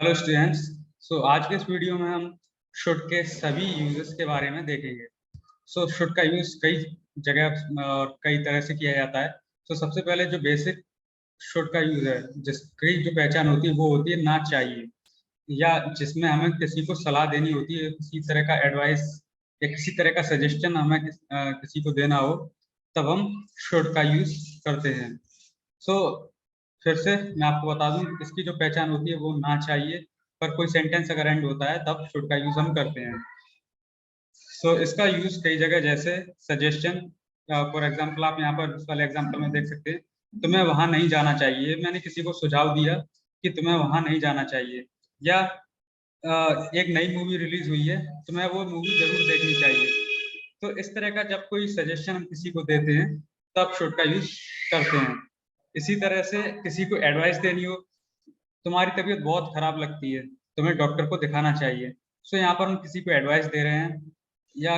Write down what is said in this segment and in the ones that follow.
Hello students. आज के इस वीडियो में हम शुड के सभी यूजेस के बारे में देखेंगे। शुड का यूज कई जगह और कई तरह से किया जाता है। सबसे पहले जो बेसिक शुड का यूज है, जिसकी जो पहचान होती है वो होती है ना चाहिए, या जिसमें हमें किसी को सलाह देनी होती है, किसी तरह का एडवाइस या किसी तरह का सजेशन हमें किसी को देना हो, तब हम शुड का यूज करते हैं। सो फिर से मैं आपको बता दूं, इसकी जो पहचान होती है वो ना चाहिए पर कोई सेंटेंस अगर एंड होता है तब शुड का यूज हम करते हैं। इसका यूज कई जगह, जैसे सजेशन, फॉर एग्जांपल आप यहाँ पर इस वाले एग्जांपल में देख सकते हैं, तुम्हें वहां नहीं जाना चाहिए। मैंने किसी को सुझाव दिया कि तुम्हें वहां नहीं जाना चाहिए, या एक नई मूवी रिलीज हुई है, तुम्हें वो मूवी जरूर देखनी चाहिए। तो इस तरह का जब कोई सजेशन हम किसी को देते हैं तब शुड का यूज करते हैं। इसी तरह से किसी को एडवाइस देनी हो, तुम्हारी तबीयत बहुत खराब लगती है, तुम्हें डॉक्टर को दिखाना चाहिए। यहाँ पर हम किसी को एडवाइस दे रहे हैं। या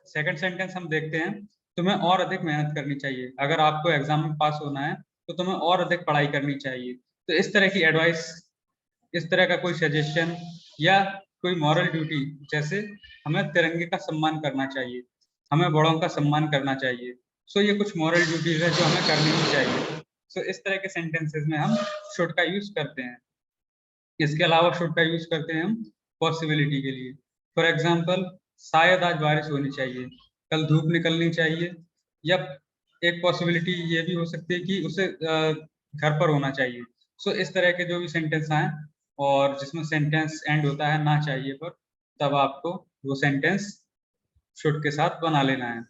सेकंड सेंटेंस हम देखते हैं, तुम्हें और अधिक मेहनत करनी चाहिए, अगर आपको एग्जाम में पास होना है तो तुम्हें और अधिक पढ़ाई करनी चाहिए। तो इस तरह की एडवाइस, इस तरह का कोई सजेशन, या कोई मॉरल ड्यूटी, जैसे हमें तिरंगे का सम्मान करना चाहिए, हमें बड़ों का सम्मान करना चाहिए। ये कुछ मॉरल ड्यूटीज है जो हमें करनी ही चाहिए। इस तरह के सेंटेंसेस में हम शुड का यूज करते हैं। इसके अलावा शुड का यूज करते हैं हम पॉसिबिलिटी के लिए। फॉर एग्जाम्पल, शायद आज बारिश होनी चाहिए, कल धूप निकलनी चाहिए, या एक पॉसिबिलिटी ये भी हो सकती है कि उसे घर पर होना चाहिए। इस तरह के जो भी सेंटेंस आए और जिसमें सेंटेंस एंड होता है ना चाहिए पर, तब आपको वो सेंटेंस शुड के साथ बना लेना है।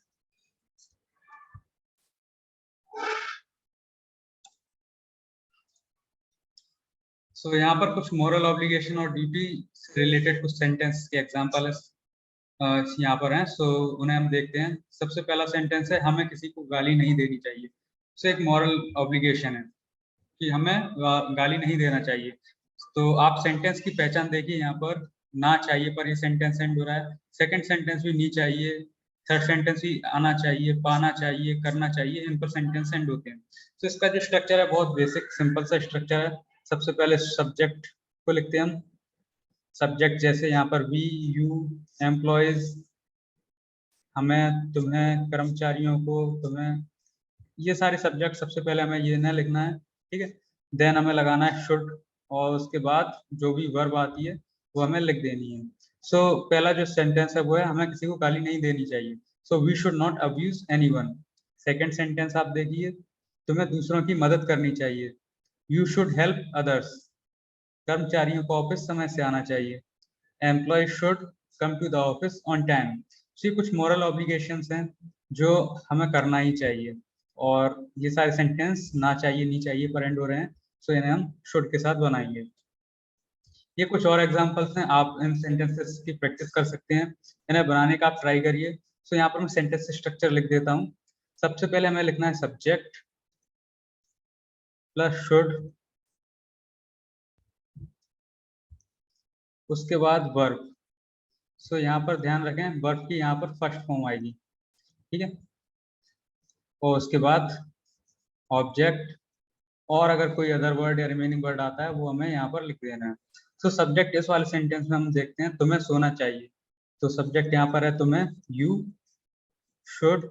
यहाँ पर कुछ मोरल ऑब्लिगेशन और ड्यूटी से रिलेटेड कुछ सेंटेंस के एग्जांपल है, यहाँ पर हैं। उन्हें हम देखते हैं। सबसे पहला सेंटेंस है, हमें किसी को गाली नहीं देनी चाहिए। एक मॉरल ऑब्लिगेशन है कि हमें गाली नहीं देना चाहिए। तो आप सेंटेंस की पहचान देखिए, यहाँ पर ना चाहिए पर ये सेंटेंस एंड हो रहा है। सेकंड सेंटेंस भी नहीं चाहिए, थर्ड सेंटेंस भी आना चाहिए, पाना चाहिए, करना चाहिए, इन पर सेंटेंस एंड होते हैं। इसका जो स्ट्रक्चर है बहुत बेसिक सिंपल सा स्ट्रक्चर है। सबसे पहले सब्जेक्ट को लिखते हैं हम। सब्जेक्ट जैसे यहाँ पर वी, यू, एम्प्लॉयज, हमें, तुम्हें, कर्मचारियों को, तुम्हें, ये सारे सब्जेक्ट सबसे पहले हमें ये ना लिखना है, ठीक है। देन हमें लगाना है शुड, और उसके बाद जो भी वर्ब आती है वो हमें लिख देनी है। पहला जो सेंटेंस है वो है, हमें किसी को गाली नहीं देनी चाहिए। We should not abuse anyone. Second sentence आप देखिए, तुम्हें दूसरों की मदद करनी चाहिए। You should help others. कर्मचारियों को ऑफिस समय से आना चाहिए। Employ should come to the office on time. ये कुछ मॉरल ऑब्लिगेशंस हैं जो हमें करना ही चाहिए, और ये सारे सेंटेंस ना चाहिए नहीं चाहिए पर एंड हो रहे हैं, इन्हें हम शुड के साथ बनाएंगे। ये कुछ और एग्जांपल्स हैं, आप इन सेंटेंसेस की प्रैक्टिस कर सकते हैं, इन्हें बनाने का आप ट्राई करिए। यहाँ पर मैं सेंटेंस स्ट्रक्चर लिख देता हूँ। सबसे पहले हमें लिखना है सब्जेक्ट प्लस शुड, उसके बाद वर्ब। यहाँ पर ध्यान रखें, वर्ब की यहाँ पर फर्स्ट फॉर्म आएगी, ठीक है। और उसके बाद ऑब्जेक्ट, और अगर कोई अदर वर्ड या रिमेनिंग वर्ड आता है वो हमें यहाँ पर लिख देना है। सब्जेक्ट इस वाले सेंटेंस में हम देखते हैं, तुम्हें सोना चाहिए। सब्जेक्ट यहाँ पर है तुम्हें, यू शुड,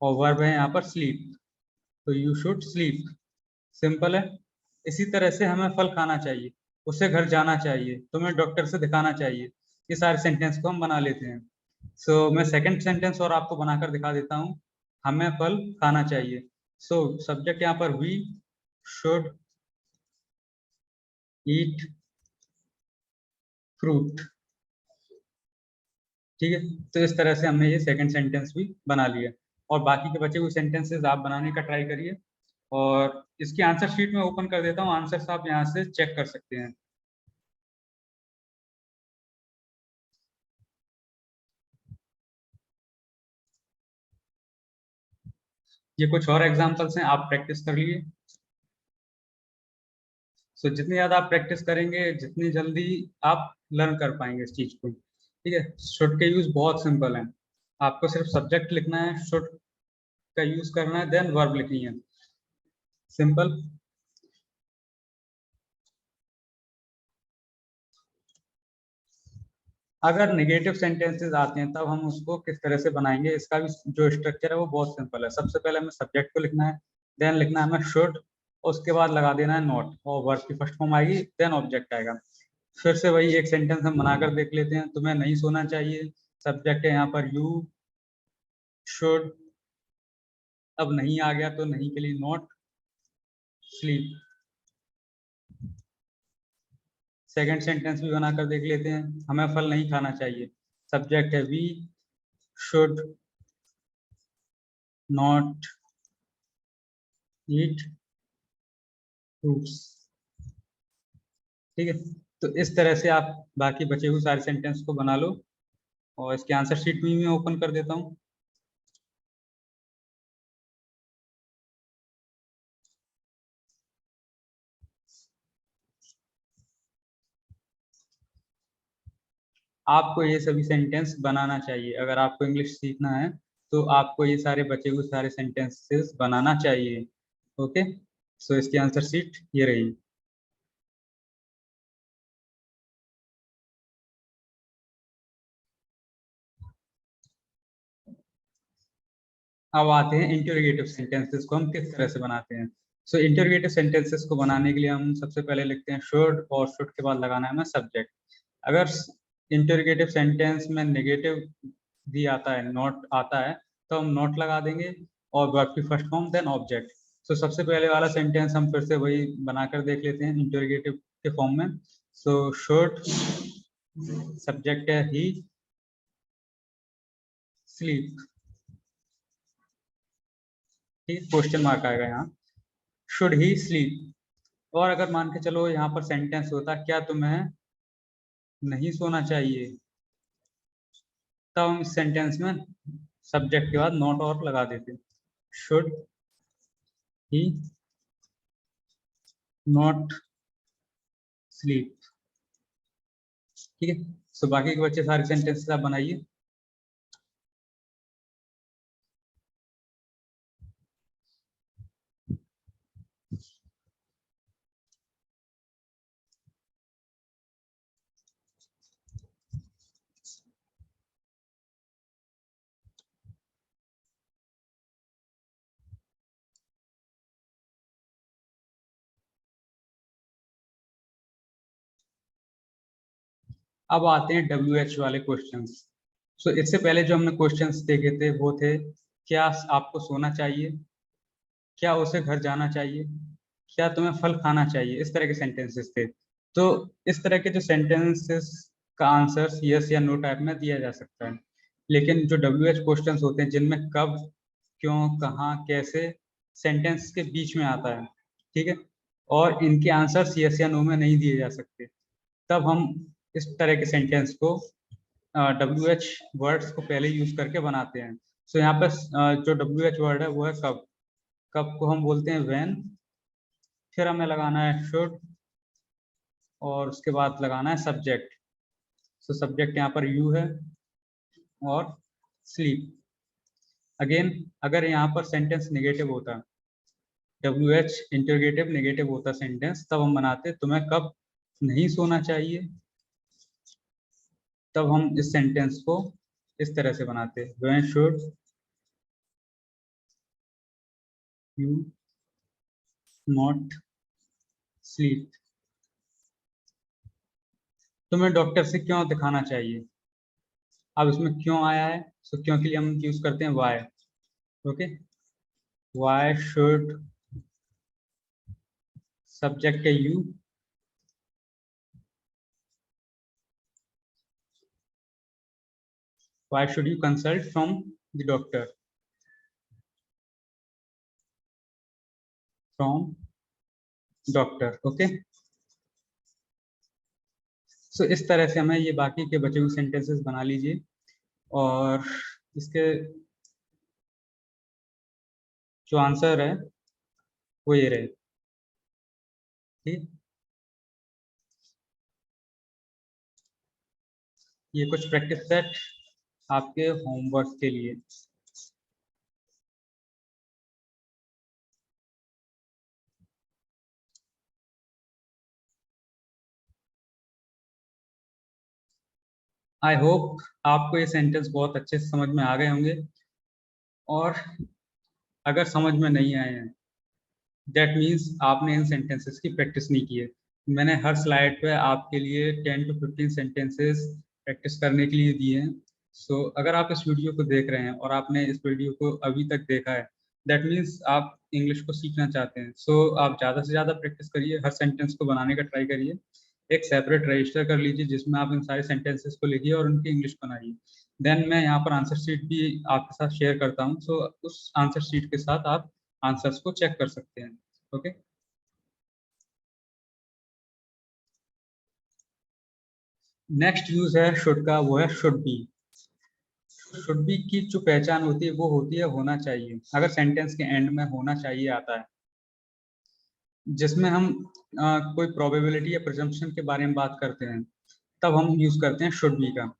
और वर्ब है यहाँ पर स्लीप, तो यू शुड स्लीप। सिंपल है। इसी तरह से हमें फल खाना चाहिए, उसे घर जाना चाहिए, तुम्हें डॉक्टर से दिखाना चाहिए। ये सारे सेंटेंस को हम बना लेते हैं। मैं सेकंड सेंटेंस और आपको बनाकर दिखा देता हूँ। हमें फल खाना चाहिए। सब्जेक्ट यहाँ पर वी शुड ईट फ्रूट, ठीक है। इस तरह से हमने ये सेकंड सेंटेंस भी बना लिया, और बाकी के बचे हुए सेंटेंसेस आप बनाने का ट्राई करिए। और इसकी आंसर शीट में ओपन कर देता हूँ, आंसर्स आप यहाँ से चेक कर सकते हैं। ये कुछ और एग्जांपल्स हैं, आप प्रैक्टिस कर लिए। जितनी ज्यादा आप प्रैक्टिस करेंगे, जितनी जल्दी आप लर्न कर पाएंगे इस चीज को, ठीक है। शुड के यूज बहुत सिंपल है, आपको सिर्फ सब्जेक्ट लिखना है, शुड का यूज करना है, देन वर्ब लिखनी है। सिंपल। अगर नेगेटिव सेंटेंसेस आते हैं तब हम उसको किस तरह से बनाएंगे, इसका भी जो स्ट्रक्चर है वो बहुत सिंपल है। सबसे पहले हमें सब्जेक्ट को लिखना है, देन लिखना है हमें शुड, उसके बाद लगा देना है नॉट, और वर्ब की फर्स्ट फॉर्म आएगी, देन ऑब्जेक्ट आएगा। फिर से वही एक सेंटेंस हम बनाकर देख लेते हैं। तुम्हें नहीं सोना चाहिए, सब्जेक्ट है यहाँ पर यू शुड, अब नहीं आ गया तो नहीं के लिए नॉट स्लीप। सेकंड सेंटेंस भी बनाकर देख लेते हैं। हमें फल नहीं खाना चाहिए, सब्जेक्ट है we should not eat fruits. ठीक है, तो इस तरह से आप बाकी बचे हुए सारे सेंटेंस को बना लो, और इसके आंसर शीट भी मैं ओपन कर देता हूँ। आपको ये सभी सेंटेंस बनाना चाहिए। अगर आपको इंग्लिश सीखना है तो आपको ये सारे बचे हुए सारे सेंटेंसेस बनाना चाहिए। ओके, सो इसकी आंसर शीट ये रही। अब आते हैं इंटरोगेटिव सेंटेंसेस को हम किस तरह से बनाते हैं। सो इंटरोगेटिव सेंटेंसेस को बनाने के लिए हम सबसे पहले लिखते हैं शुड, और शुड के बाद लगाना है हमें सब्जेक्ट। अगर इंटरोगेटिव सेंटेंस में नेगेटिव भी आता है, नॉट आता है, तो हम नॉट लगा देंगे, और वर्ब की फर्स्ट फॉर्म देन ऑब्जेक्ट। सो सबसे पहले वाला सेंटेंस हम फिर से वही बनाकर देख लेते हैं इंटरोगेटिव के फॉर्म में। सो शुड, सब्जेक्ट है ही स्लीप, ठीक, क्वेश्चन मार्क आएगा यहाँ, शुड ही स्लीप। और अगर मान के चलो यहाँ पर सेंटेंस होता क्या तुम्हें नहीं सोना चाहिए, तब हम इस सेंटेंस में सब्जेक्ट के बाद नॉट और लगा देते, शुड ही नॉट स्लीप। ठीक है, सो बाकी के बच्चे सारे सेंटेंसेस आप बनाइए। अब आते हैं WH वाले क्वेश्चंस। सो इससे पहले जो हमने क्वेश्चंस देखे थे वो थे, क्या आपको सोना चाहिए, क्या उसे घर जाना चाहिए, क्या तुम्हें फल खाना चाहिए, इस तरह के सेंटेंसेस थे। तो इस तरह के जो सेंटेंसेस का आंसर यस या नो टाइप में दिया जा सकता है। लेकिन जो WH क्वेश्चंस होते हैं जिनमें कब, क्यों, कहाँ, कैसे सेंटेंस के बीच में आता है, ठीक है, और इनके आंसर्स यस या नो में नहीं दिए जा सकते, तब हम इस तरह के सेंटेंस को WH वर्ड्स को पहले यूज करके बनाते हैं। सो यहाँ पर जो WH वर्ड है वो है कब। कब को हम बोलते हैं व्हेन, फिर हमें लगाना है शुड, और उसके बाद लगाना है सब्जेक्ट। सो सब्जेक्ट यहाँ पर यू है, और स्लीप। अगेन, अगर यहाँ पर सेंटेंस नेगेटिव होता, WH इंटरोगेटिव नेगेटिव होता सेंटेंस, तब हम बनाते तुम्हें कब नहीं सोना चाहिए, तब हम इस सेंटेंस को इस तरह से बनाते, when should you not sleep. तुम्हें डॉक्टर से क्यों दिखाना चाहिए, अब इसमें क्यों आया है, सो क्यों के लिए हम यूज करते हैं why. Okay, why should, subject है you, why should you consult from the doctor, from doctor. Okay, so इस तरह से हमें ये बाकी के बचे हुए सेंटेंसेस बना लीजिए, और इसके जो आंसर है वो ये रहे। ठीक, ये कुछ प्रैक्टिस सेट आपके होमवर्क के लिए। आई होप आपको ये सेंटेंस बहुत अच्छे से समझ में आ गए होंगे, और अगर समझ में नहीं आए हैं दैट मीन्स आपने इन सेंटेंसेस की प्रैक्टिस नहीं की है। मैंने हर स्लाइड पे आपके लिए 10 to 15 सेंटेंसेस प्रैक्टिस करने के लिए दिए हैं। सो अगर आप इस वीडियो को देख रहे हैं और आपने इस वीडियो को अभी तक देखा है, दैट मीन्स आप इंग्लिश को सीखना चाहते हैं। सो आप ज़्यादा से ज़्यादा प्रैक्टिस करिए, हर सेंटेंस को बनाने का ट्राई करिए, एक सेपरेट रजिस्टर कर लीजिए जिसमें आप इन सारे सेंटेंसेस को लिखिए और उनकी इंग्लिश बनाइए। देन मैं यहाँ पर आंसर शीट भी आपके साथ शेयर करता हूँ, सो उस आंसर शीट के साथ आप आंसर्स को चेक कर सकते हैं। ओके, नेक्स्ट यूज है शुड का, वो है शुड बी। शुड बी की जो पहचान होती है वो होती है होना चाहिए। अगर सेंटेंस के एंड में होना चाहिए आता है, जिसमें हम कोई प्रोबेबिलिटी या प्रिजम्पशन के बारे में बात करते हैं, तब हम यूज करते हैं शुड बी का।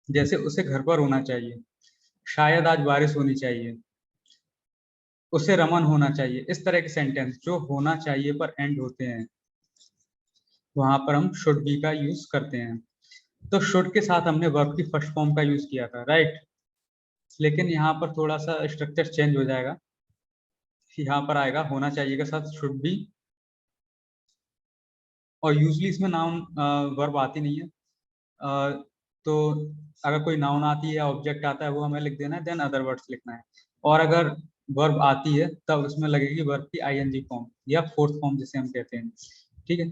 जैसे उसे घर पर होना चाहिए, शायद आज बारिश होनी चाहिए, उसे रमन होना चाहिए। इस तरह के सेंटेंस जो होना चाहिए पर एंड होते हैं, वहां पर हम शुड बी का यूज करते हैं। तो शुड के साथ हमने वर्ब की फर्स्ट फॉर्म का यूज किया था, राइट। लेकिन यहाँ पर थोड़ा सा स्ट्रक्चर चेंज हो जाएगा। यहाँ पर आएगा होना चाहिए के साथ शुड बी, और यूजली इसमें नाउन वर्ब आती नहीं है। तो अगर कोई नाउन आती है या ऑब्जेक्ट आता है वो हमें लिख देना है, देन अदर वर्ड्स लिखना है। और अगर वर्ब आती है तब उसमें लगेगी वर्ब की आईएनजी फॉर्म या फोर्थ फॉर्म जिसे हम कहते हैं। ठीक है,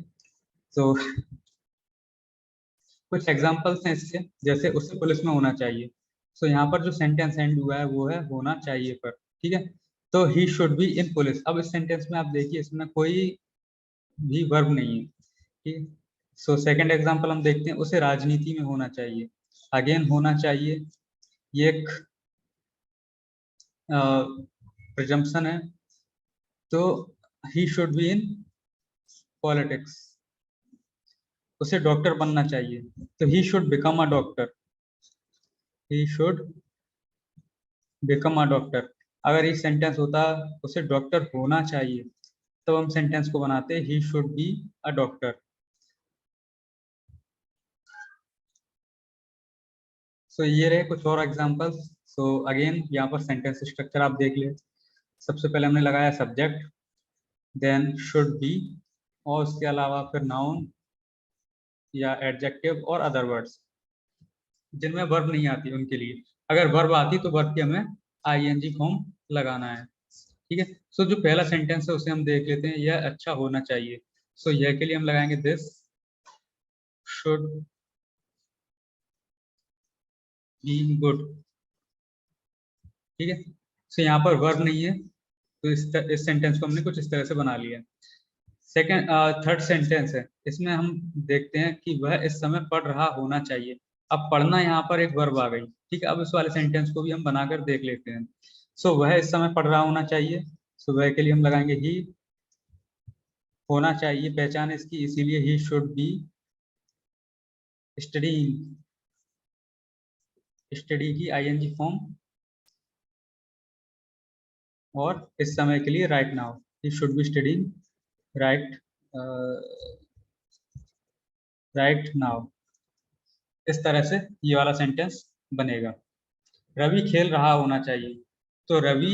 तो कुछ एग्जांपल्स हैं इसके, जैसे उससे पुलिस में होना चाहिए। सो यहाँ पर जो सेंटेंस एंड हुआ है वो है होना चाहिए पर। ठीक है, तो ही शुड बी इन पुलिस। अब इस सेंटेंस में आप देखिए इसमें कोई भी वर्ब नहीं है। ठीक है, सो सेकंड एग्जांपल हम देखते हैं, उसे राजनीति में होना चाहिए। अगेन होना चाहिए, ये एक प्रिजम्पशन है। तो ही शुड बी इन पॉलिटिक्स। उसे डॉक्टर बनना चाहिए, तो he should become a doctor. He should become a doctor. अगर ये सेंटेंस होता उसे डॉक्टर होना चाहिए, तो हम सेंटेंस को बनाते he should be a doctor. So ये रहे कुछ और एग्जांपल्स। सो अगेन यहाँ पर सेंटेंस स्ट्रक्चर आप देख ले। सबसे पहले हमने लगाया सब्जेक्ट, देन शुड बी, और उसके अलावा फिर नाउन या एडजेक्टिव और अदर वर्ड्स जिनमें वर्ब नहीं आती उनके लिए। अगर वर्ब आती तो वर्ब की हमें आईएनजी फॉर्म लगाना है। ठीक है, सो जो पहला सेंटेंस है उसे हम देख लेते हैं, यह अच्छा होना चाहिए। सो यह के लिए हम लगाएंगे दिस शुड बी गुड। ठीक है, सो यहाँ पर वर्ब नहीं है, तो इस सेंटेंस को हमने कुछ इस तरह से बना लिया। सेकंड थर्ड सेंटेंस है, इसमें हम देखते हैं कि वह इस समय पढ़ रहा होना चाहिए। अब पढ़ना यहाँ पर एक वर्ब आ गई। ठीक है, अब इस वाले सेंटेंस को भी हम बनाकर देख लेते हैं। सो वह इस समय पढ़ रहा होना चाहिए। सो वह के लिए हम लगाएंगे ही। होना चाहिए पहचान इसकी, इसीलिए ही शुड बी स्टडीइंग। स्टडी की आईएनजी फॉर्म, और इस समय के लिए right now, he should B studying right right now. इस तरह से ये वाला सेंटेंस बनेगा। रवि खेल रहा होना चाहिए, तो रवि,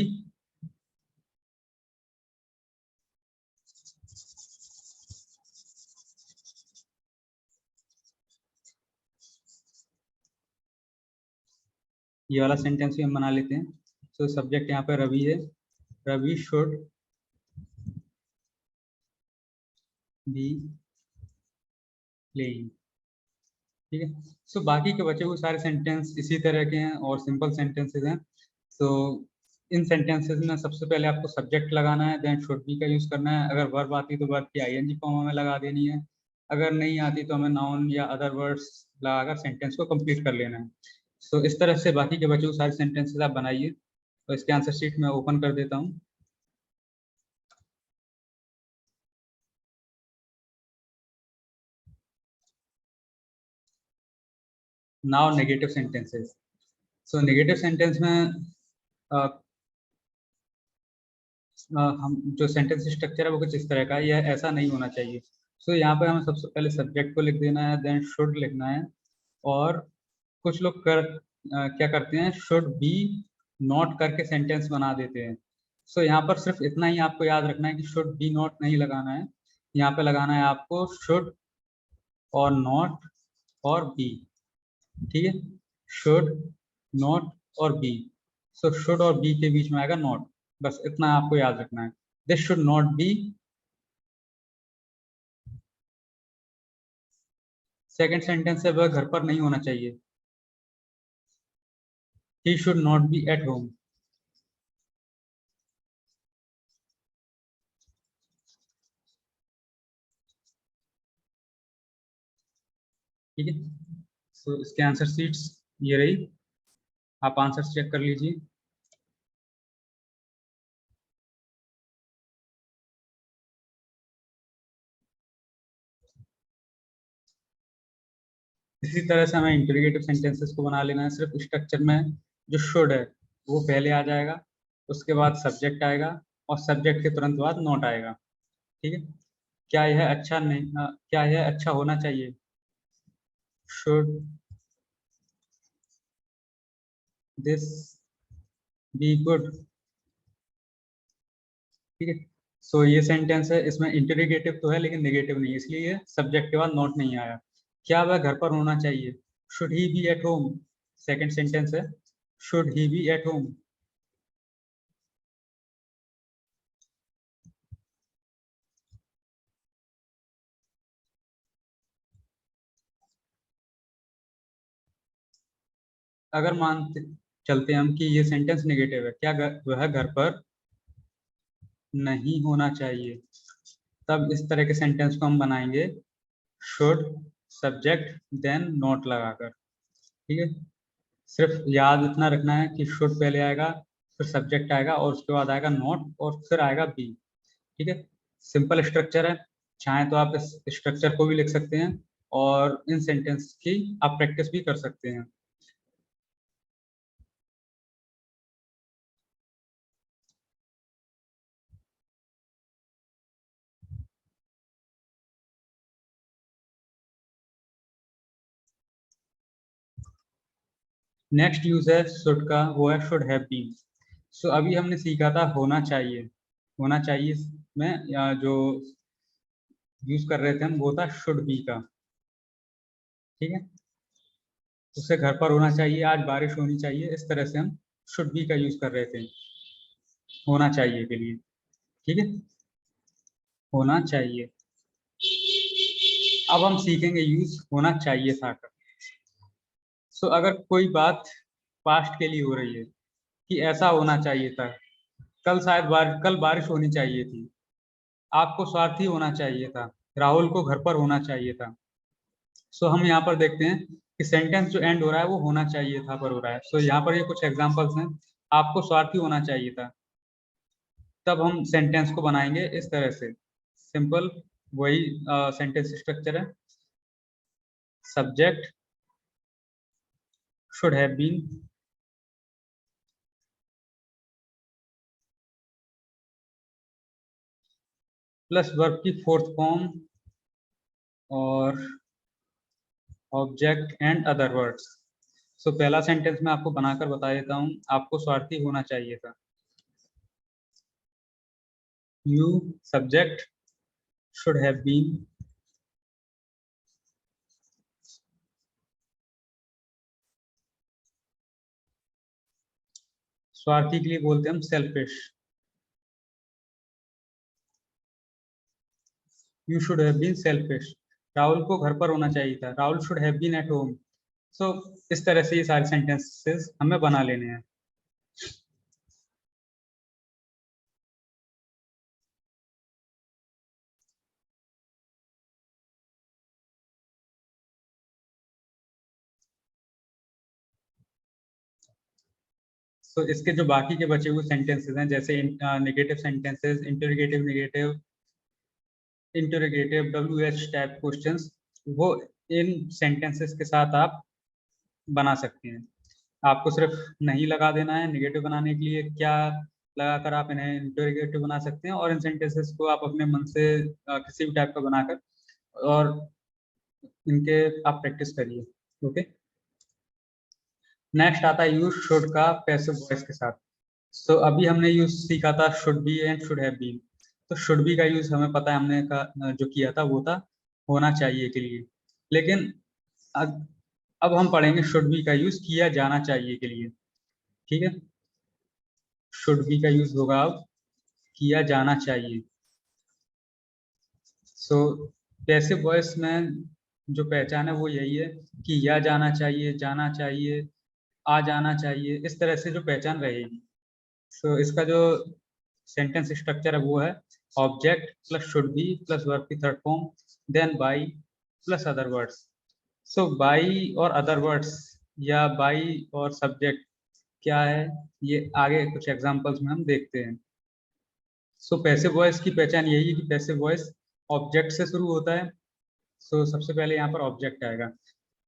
ये वाला सेंटेंस भी हम बना लेते हैं। तो सब्जेक्ट यहाँ पे रवि है, रवि शुड बी प्लेइंग। ठीक है, सो बाकी के बचे हुए सारे सेंटेंस इसी तरह के हैं और सिंपल सेंटेंसेस हैं। तो इन सेंटेंसेस में सबसे पहले आपको सब्जेक्ट लगाना है, देन शुड बी का यूज करना है। अगर वर्ब आती तो वर्ब की आईएनजी फॉर्म हमें लगा देनी है। अगर नहीं आती तो हमें नाउन या अदर वर्ड्स लगाकर सेंटेंस को कंप्लीट कर लेना है। सो इस तरह से बाकी के बचे हुए सारे सेंटेंसेस आप बनाइए। तो इसके आंसर शीट में ओपन कर देता हूँ। Now negative sentences. So negative sentence में हम जो सेंटेंस स्ट्रक्चर है वो कुछ इस तरह का है, यह ऐसा नहीं होना चाहिए। सो यहाँ पे हमें सबसे पहले सब्जेक्ट को लिख देना है, देन शुड लिखना है, और कुछ लोग क्या करते हैं, शुड बी नॉट करके सेंटेंस बना देते हैं। सो यहाँ पर सिर्फ इतना ही आपको याद रखना है कि शुड बी नॉट नहीं लगाना है, यहाँ पे लगाना है आपको शुड और नॉट और बी। ठीक है, शुड, नॉट और बी। सो शुड और बी के बीच में आएगा नॉट, बस इतना आपको याद रखना है। This should not be, second sentence है वह घर पर नहीं होना चाहिए। He should not be at home. ठीक है, तो इसके आंसर शीट्स ये रही, आप आंसर चेक कर लीजिए। इसी तरह से हमें इंटीग्रेटिव सेंटेंसेस को बना लेना है। सिर्फ स्ट्रक्चर में जो शुड है वो पहले आ जाएगा, उसके बाद सब्जेक्ट आएगा और सब्जेक्ट के तुरंत बाद नोट आएगा। ठीक है, क्या यह अच्छा नहीं, क्या यह अच्छा होना चाहिए, शुड दिस बी गुड। ठीक है, सो ये सेंटेंस है, इसमें इंटरोगेटिव तो है लेकिन नेगेटिव नहीं है, इसलिए सब्जेक्ट के बाद नोट नहीं आया। क्या वह घर पर होना चाहिए, should he be at home. Second sentence है, should he be at home. अगर मानते चलते हैं हम कि ये सेंटेंस नेगेटिव है, क्या वह घर पर नहीं होना चाहिए, तब इस तरह के सेंटेंस को हम बनाएंगे शुड सब्जेक्ट देन नोट लगाकर। ठीक है, सिर्फ याद इतना रखना है कि शुड पहले आएगा, फिर सब्जेक्ट आएगा और उसके बाद आएगा नोट और फिर आएगा बी। ठीक है, सिंपल स्ट्रक्चर है, चाहे तो आप इस स्ट्रक्चर को भी लिख सकते हैं और इन सेंटेंस की आप प्रैक्टिस भी कर सकते हैं। नेक्स्ट यूज है शुड का, वो है शुड हैव बीन। सो अभी हमने सीखा था होना चाहिए, होना चाहिए में जो यूज कर रहे थे हम वो था शुड बी का। ठीक है, उससे घर पर होना चाहिए, आज बारिश होनी चाहिए, इस तरह से हम शुड बी का यूज कर रहे थे होना चाहिए के लिए। ठीक है, होना चाहिए। अब हम सीखेंगे यूज होना चाहिए था का। सो अगर कोई बात पास्ट के लिए हो रही है कि ऐसा होना चाहिए था, कल बारिश होनी चाहिए थी, आपको स्वार्थी होना चाहिए था, राहुल को घर पर होना चाहिए था। सो हम यहाँ पर देखते हैं कि सेंटेंस जो एंड हो रहा है वो होना चाहिए था पर हो रहा है। सो यहाँ पर ये कुछ एग्जांपल्स हैं, आपको स्वार्थी होना चाहिए था, तब हम सेंटेंस को बनाएंगे इस तरह से, सिंपल वही सेंटेंस स्ट्रक्चर है, subject should have been plus verb की फोर्थ फॉर्म और object and other words. So पहला सेंटेंस मैं आपको बनाकर बता देता हूँ, आपको स्वार्थी होना चाहिए था। You subject should have been स्वार्थी के लिए बोलते हैं हम selfish. You should have been selfish. Rahul को घर पर होना चाहिए था, Rahul should have been at home. So इस तरह से ये सारे सेंटेंसेस हमें बना लेने हैं। सो इसके जो बाकी के बचे हुए सेंटेंसेस हैं, जैसे negative sentences, interrogative negative, interrogative W H type questions, वो इन सेंटेंसेस के साथ आप बना सकते हैं। आपको सिर्फ नहीं लगा देना है, नेगेटिव बनाने के लिए क्या लगाकर आप इन्हें इंटरोगेटिव बना सकते हैं, और इन सेंटेंसेस को आप अपने मन से किसी भी टाइप का बनाकर और इनके आप प्रैक्टिस करिए। ओके। नेक्स्ट आता है यूज शुड का पैसिव वॉइस के साथ। सो अभी हमने यूज सीखा था should be and should have been. तो शुड बी का यूज हमें पता है, हमने का जो किया था वो था होना चाहिए के लिए। लेकिन अब हम पढ़ेंगे शुड बी का यूज किया जाना चाहिए के लिए। ठीक है, शुड बी का यूज होगा अब किया जाना चाहिए। सो पैसिव वॉइस में जो पहचान है वो यही है कि या जाना चाहिए, आ जाना चाहिए, इस तरह से जो पहचान रहेगी। सो इसका जो सेंटेंस स्ट्रक्चर है वो है object plus should be plus verb की third form, then by plus other words. So by और अदर वर्ड्स या बाई और सब्जेक्ट क्या है, ये आगे कुछ एग्जांपल्स में हम देखते हैं। सो पैसिव वॉइस की पहचान यही है कि पैसिव वॉइस ऑब्जेक्ट से शुरू होता है। सो सबसे पहले यहाँ पर ऑब्जेक्ट आएगा।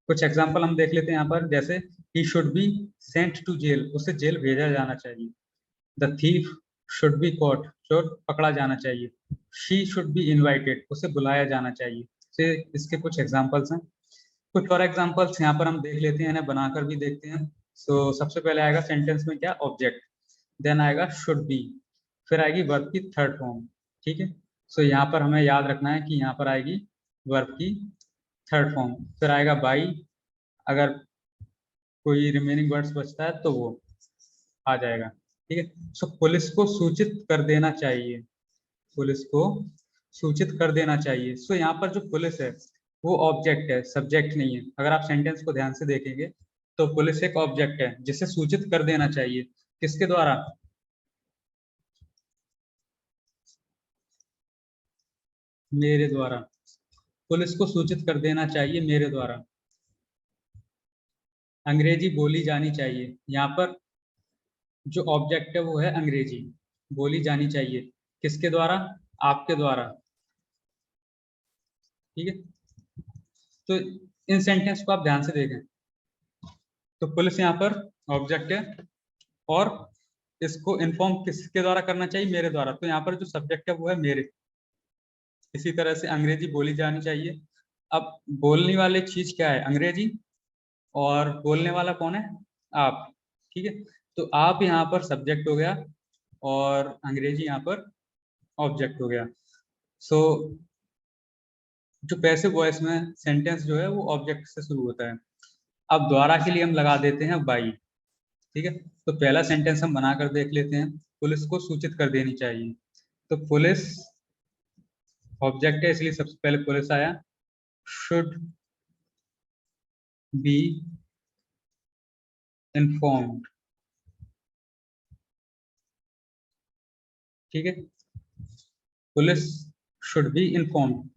कुछ एग्जांपल हम देख लेते हैं यहाँ पर, जैसे ही should be sent to jail, उसे जेल भेजा जाना चाहिए। The thief should be caught, चोर पकड़ा जाना चाहिए। शी शुड बी इनवाइटेड, उसे बुलाया जाना चाहिए। से इसके कुछ एग्जांपल्स हैं। कुछ और एग्जांपल्स यहाँ पर हम देख लेते हैं, इन्हें बनाकर भी देखते हैं। सो सबसे पहले आएगा सेंटेंस में क्या, ऑब्जेक्ट, देन आएगा शुड बी, फिर आएगी वर्ब की थर्ड फॉर्म। ठीक है, सो यहाँ पर हमें याद रखना है कि यहाँ पर आएगी वर्ब की थर्ड फॉर्म, फिर आएगा बाई, अगर कोई रिमेनिंग वर्ड्स बचता है तो वो आ जाएगा। ठीक है, सो पुलिस को सूचित कर देना चाहिए, पुलिस को सूचित कर देना चाहिए। सो यहाँ पर जो पुलिस है वो ऑब्जेक्ट है, सब्जेक्ट नहीं है। अगर आप सेंटेंस को ध्यान से देखेंगे तो पुलिस एक ऑब्जेक्ट है जिसे सूचित कर देना चाहिए, किसके द्वारा, मेरे द्वारा। पुलिस को सूचित कर देना चाहिए मेरे द्वारा। अंग्रेजी बोली जानी चाहिए, यहाँ पर जो ऑब्जेक्ट है वो है अंग्रेजी, बोली जानी चाहिए किसके द्वारा, आपके द्वारा। ठीक है, तो इन सेंटेंस को आप ध्यान से देखें। तो पुलिस यहाँ पर ऑब्जेक्ट है और इसको इन्फॉर्म किसके द्वारा करना चाहिए, मेरे द्वारा। तो यहाँ पर जो सब्जेक्ट है वो है मेरे। इसी तरह से अंग्रेजी बोली जानी चाहिए। अब बोलने वाली चीज क्या है, अंग्रेजी, और बोलने वाला कौन है, आप। ठीक है, तो आप यहाँ पर सब्जेक्ट हो गया और अंग्रेजी यहाँ पर ऑब्जेक्ट हो गया। सो जो पैसिव वॉइस में सेंटेंस जो है वो ऑब्जेक्ट से शुरू होता है। अब द्वारा के लिए हम लगा देते हैं बाई। ठीक है, तो पहला सेंटेंस हम बनाकर देख लेते हैं, पुलिस को सूचित कर देनी चाहिए। तो पुलिस ऑब्जेक्ट है इसलिए सबसे पहले पुलिस आया, शुड बी इन्फॉर्म्ड। ठीक है, police should be informed,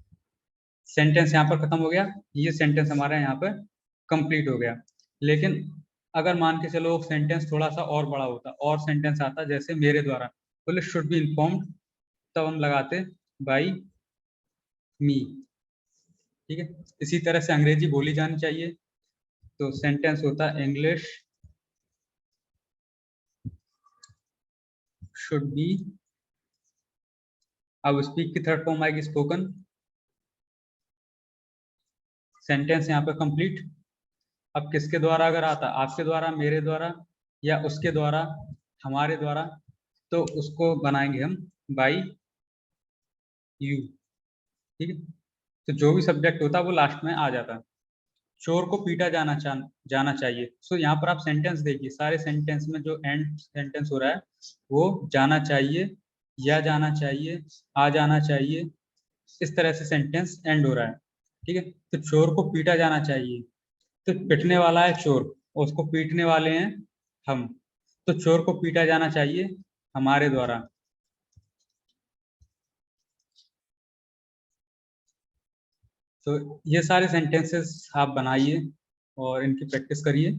sentence यहाँ पर खत्म हो गया। ये सेंटेंस हमारा यहाँ पर कंप्लीट हो गया। लेकिन अगर मान के चलो सेंटेंस थोड़ा सा और बड़ा होता और सेंटेंस आता जैसे मेरे द्वारा, पुलिस शुड बी इन्फॉर्म्ड, तब हम लगाते बाई मी। ठीक है, इसी तरह से अंग्रेजी बोली जानी चाहिए, तो सेंटेंस होता है इंग्लिश शुड बी, अब स्पीक की थर्ड फॉर्म आएगी स्पोकन। सेंटेंस यहाँ पे कंप्लीट। अब किसके द्वारा अगर आता, आपके द्वारा, मेरे द्वारा, या उसके द्वारा, हमारे द्वारा, तो उसको बनाएंगे हम बाई यू। ठीक है, तो जो भी सब्जेक्ट होता है वो लास्ट में आ जाता है। चोर को पीटा जाना चाहिए। सो यहाँ पर आप सेंटेंस देखिए, सारे सेंटेंस में जो एंड सेंटेंस हो रहा है वो जाना चाहिए, या जाना चाहिए, आ जाना चाहिए, इस तरह से सेंटेंस एंड हो रहा है। ठीक है, तो चोर को पीटा जाना चाहिए, तो पिटने वाला है चोर और उसको पीटने वाले हैं हम, तो चोर को पीटा जाना चाहिए हमारे द्वारा। तो ये सारे सेंटेंसेस आप बनाइए और इनकी प्रैक्टिस करिए।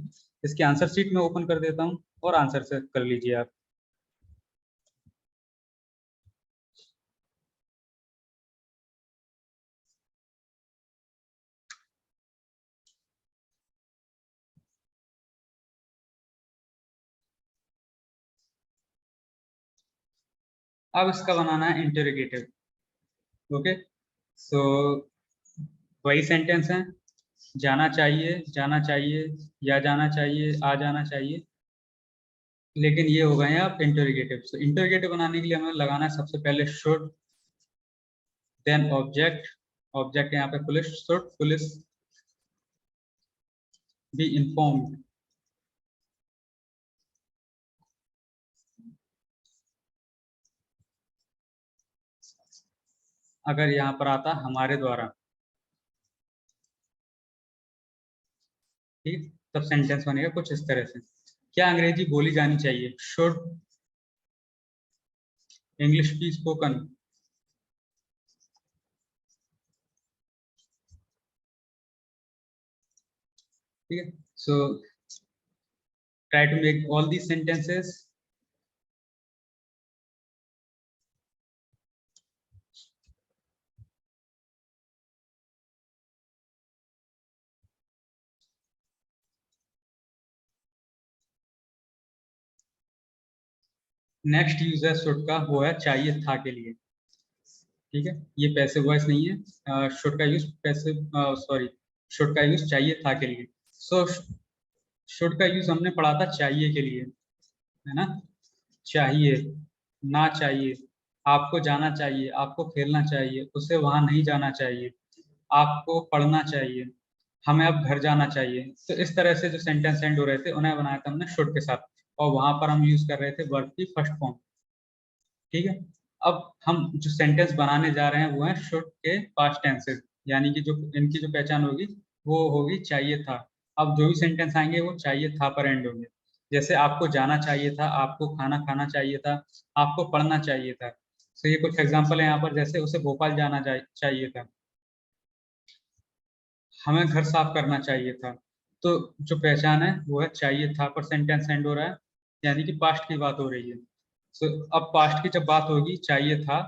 इसकी आंसर शीट में ओपन कर देता हूँ और आंसर से कर लीजिए आप। अब इसका बनाना है इंटेरोगेटिव। ओके, सो वही सेंटेंस है, जाना चाहिए, जाना चाहिए, या जाना चाहिए, आ जाना चाहिए, लेकिन ये हो गए हैं आप इंटरोगेटिव। तो इंटरोगेटिव बनाने के लिए हमें लगाना है सबसे पहले शुड, देन ऑब्जेक्ट, ऑब्जेक्ट यहाँ पे police, should police be informed, अगर यहाँ पर आता हमारे द्वारा, ठीक, तब सेंटेंस बनेगा कुछ इस तरह से। क्या अंग्रेजी बोली जानी चाहिए? Should English be spoken. ठीक है, so try to make all these sentences. Next use है शुड का, वो है चाहिए था के लिए। ठीक है, ये पैसिव वॉइस नहीं है। शुड का यूज पैसिव, सॉरी, शुड का यूज चाहिए था के लिए। सो शुड का यूज हमने पढ़ा था चाहिए के लिए, है ना। चाहिए, ना चाहिए, आपको जाना चाहिए, आपको खेलना चाहिए, उसे वहां नहीं जाना चाहिए, आपको पढ़ना चाहिए, हमें अब घर जाना चाहिए। तो इस तरह से जो सेंटेंस एंड हो रहे थे उन्हें बनाया था हमने शुड के साथ, और वहां पर हम यूज कर रहे थे वर्ब की फर्स्ट फॉर्म। ठीक है, अब हम जो सेंटेंस बनाने जा रहे हैं वो है शुड के पास्ट टेंसेस, यानी कि जो इनकी जो पहचान होगी वो होगी चाहिए था। अब जो भी सेंटेंस आएंगे वो चाहिए था पर एंड होंगे। जैसे आपको जाना चाहिए था, आपको खाना खाना चाहिए था, आपको पढ़ना चाहिए था। तो ये कुछ एग्जांपल है यहाँ पर, जैसे उसे भोपाल जाना चाहिए था, हमें घर साफ करना चाहिए था। तो जो पहचान है वो है चाहिए था पर सेंटेंस एंड हो रहा है, यानी कि पास्ट की बात हो रही है। सो अब पास्ट की जब बात होगी चाहिए था,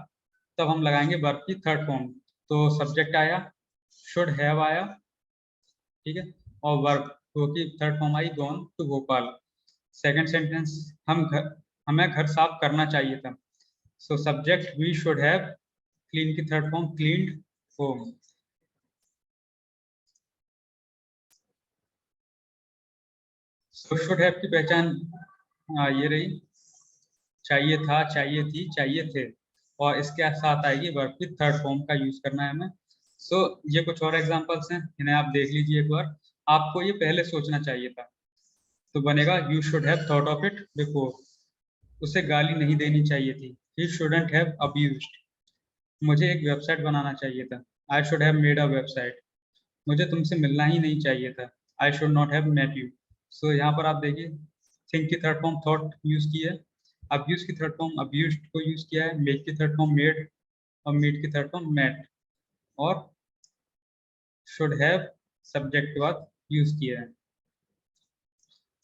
तब हम लगाएंगे वर्ब की थर्ड फॉर्म। तो सब्जेक्ट आया, शुड हैव आया, ठीक है, और वर्ब की third form I gone to Bhopal. Second sentence, हमें घर साफ करना चाहिए था। So subject we should have clean की third form cleaned home. So should have की पहचान ये रही, चाहिए था, चाहिए थी, चाहिए थे, और इसके साथ आएगी वर्ब की थर्ड फॉर्म का यूज करना है हमें। सो ये कुछ और एग्जांपल्स हैं, इन्हें आप देख लीजिए एक बार। आपको ये पहले सोचना चाहिए था, तो बनेगा you should have thought of it before. उसे गाली नहीं देनी चाहिए थी, ही शुडंट हैव अब्यूज्ड। मुझे एक वेबसाइट बनाना चाहिए था, I should have made a website. मुझे तुमसे मिलना ही नहीं चाहिए था, I should not have met you. So यहाँ पर आप देखिए, थिंक की थर्ड फॉर्म थॉट यूज की है, अब्यूज की थर्ड फॉर्म अब्यूज्ड को यूज किया है, मेक की थर्ड फॉर्म मेड, और मीट की थर्ड फॉर्म मेट, और शुड हैव सब्जेक्ट के बाद यूज किया है।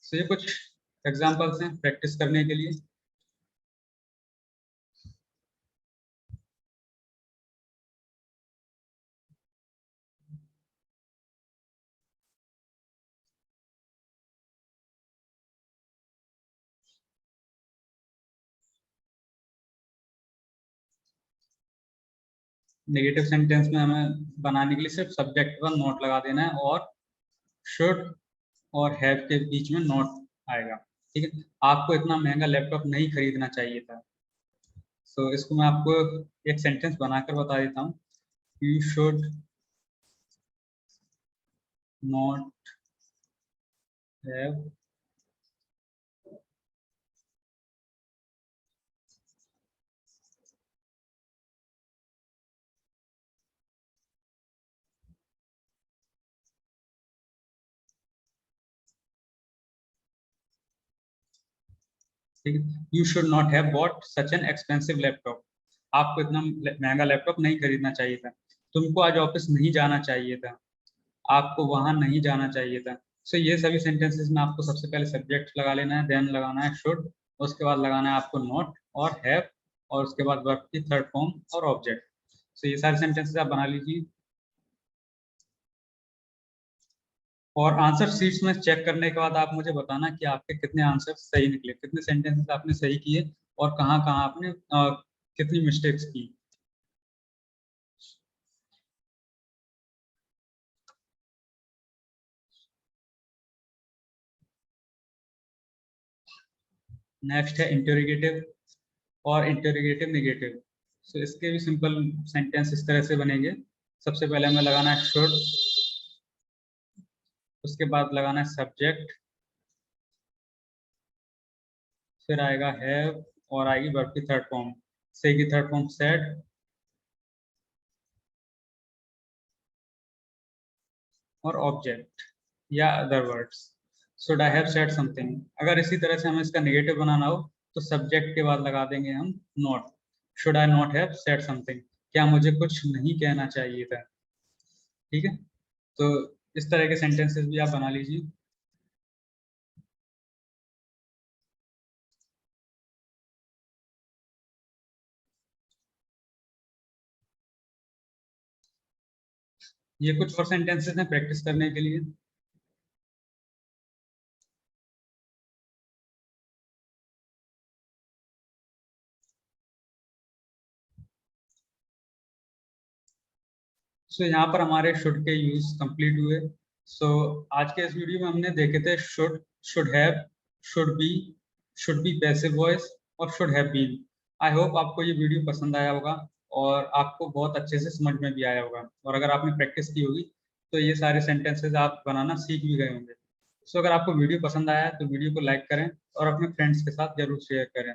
सो ये कुछ एग्जांपल्स हैं प्रैक्टिस करने के लिए। नेगेटिव सेंटेंस में हमें बनाने के लिए सिर्फ सब्जेक्ट का नोट लगा देना है, और शुड और हैव के बीच में नोट आएगा। ठीक है, आपको इतना महंगा लैपटॉप नहीं खरीदना चाहिए था। सो इसको मैं आपको एक सेंटेंस बनाकर बता देता हूँ, यू शुड नॉट हैव, ठीक है, you should not have bought such an expensive laptop. आपको इतना महंगा लैपटॉप नहीं खरीदना चाहिए था। तुमको आज ऑफिस नहीं जाना चाहिए था, आपको वहां नहीं जाना चाहिए था। सो ये सभी सेंटेंसेस में आपको सबसे पहले सब्जेक्ट लगा लेना है, देन लगाना है शुड, उसके बाद लगाना है आपको नॉट और हैव, और उसके बाद वर्ब की थर्ड फॉर्म और ऑब्जेक्ट। सो ये सारे सेंटेंसेस आप बना लीजिए, और आंसर शीट्स में चेक करने के बाद आप मुझे बताना कि आपके कितने आंसर सही निकले, कितने सेंटेंसेस आपने सही किए, और कहाँ कहाँ आपने कितनी मिस्टेक्स की। नेक्स्ट है इंटरोगेटिव और इंटरोगेटिव नेगेटिव। सो इसके भी सिंपल सेंटेंस इस तरह से बनेंगे। सबसे पहले हमें लगाना है शुड, उसके बाद लगाना है सब्जेक्ट, फिर आएगा हैव और आएगी वर्ब की थर्ड फॉर्म, से की थर्ड फॉर्म सेड और ऑब्जेक्ट या other words. Should I have said something. अगर इसी तरह से हमें इसका नेगेटिव बनाना हो तो सब्जेक्ट के बाद लगा देंगे हम not. Should I not have said something, क्या मुझे कुछ नहीं कहना चाहिए था। ठीक है, तो इस तरह के सेंटेंसेस भी आप बना लीजिए। ये कुछ और सेंटेंसेस हैं प्रैक्टिस करने के लिए। सो यहाँ पर हमारे शुड के यूज कंप्लीट हुए। सो आज के इस वीडियो में हमने देखे थे should, should have, should be passive voice और should have been. I hope आपको ये वीडियो पसंद आया होगा और आपको बहुत अच्छे से समझ में भी आया होगा, और अगर आपने प्रैक्टिस की होगी तो ये सारे सेंटेंसेस आप बनाना सीख भी गए होंगे। सो अगर आपको वीडियो पसंद आया तो वीडियो को लाइक करें और अपने फ्रेंड्स के साथ जरूर शेयर करें।